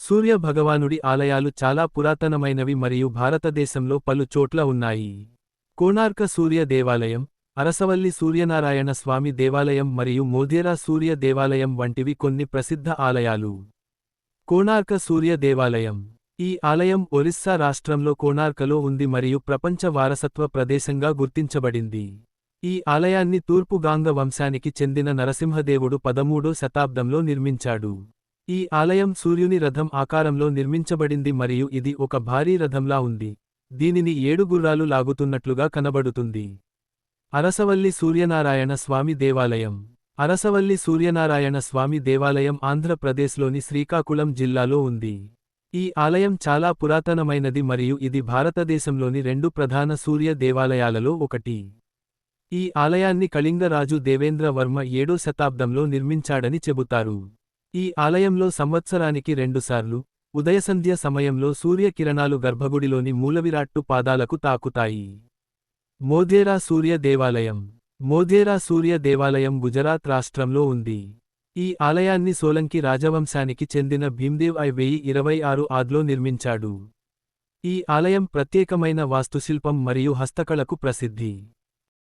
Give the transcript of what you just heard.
సూర్య భగవానుడి ఆలయాలు చాలా పురాతనమైనవి మరియు భారతదేశంలో పలు చోట్ల ఉన్నాయి. కోణార్క సూర్య దేవాలయం, అరసవల్లి సూర్యనారాయణ స్వామి దేవాలయం మరియు మోధేరా సూర్య దేవాలయం వంటివి కొన్ని ప్రసిద్ధ ఆలయాలు. కోణార్క సూర్య దేవాలయం. ఈ ఆలయం ఒరిస్సా రాష్ట్రంలో కోణార్కలో ఉంది మరియు ప్రపంచ వారసత్వ ప్రదేశంగా గుర్తించబడింది. ఈ ఆలయాన్ని తూర్పు గాంగ వంశానికి చెందిన నరసింహదేవుడు 13వ శతాబ్దంలో నిర్మించాడు. ఈ ఆలయం సూర్యుని రథం ఆకారంలో నిర్మించబడింది మరియు ఇది ఒక భారీ రథంలా ఉంది. దీనిని 7 గుర్రాలు లాగుతున్నట్లుగా కనబడుతుంది. అరసవల్లి సూర్యనారాయణ స్వామి దేవాలయం. అరసవల్లి సూర్యనారాయణ స్వామి దేవాలయం ఆంధ్రప్రదేశ్లోని శ్రీకాకుళం జిల్లాలో ఉంది. ఈ ఆలయం చాలా పురాతనమైనది మరియు ఇది భారతదేశంలోని 2 ప్రధాన సూర్య దేవాలయాలలో ఒకటి. ఈ ఆలయాన్ని కళింగ రాజు దేవేంద్ర వర్మ 7వ శతాబ్దంలో నిర్మించాడని చెబుతారు. ఈ ఆలయంలో సంవత్సరానికి 2 సార్లు, ఉదయసంధ్య సమయంలో సూర్యకిరణాలు గర్భగుడిలోని మూలవిరాట్టు పాదాలకు తాకుతాయి. మోధేరా సూర్య దేవాలయం. మోధేరా సూర్య దేవాలయం గుజరాత్ రాష్ట్రంలో ఉంది. ఈ ఆలయాన్ని సోలంకి రాజవంశానికి చెందిన భీమ్దేవ్ ఐ 1026 ఆద్లో నిర్మించాడు. ఈ ఆలయం ప్రత్యేకమైన వాస్తుశిల్పం మరియు హస్తకళకు ప్రసిద్ధి.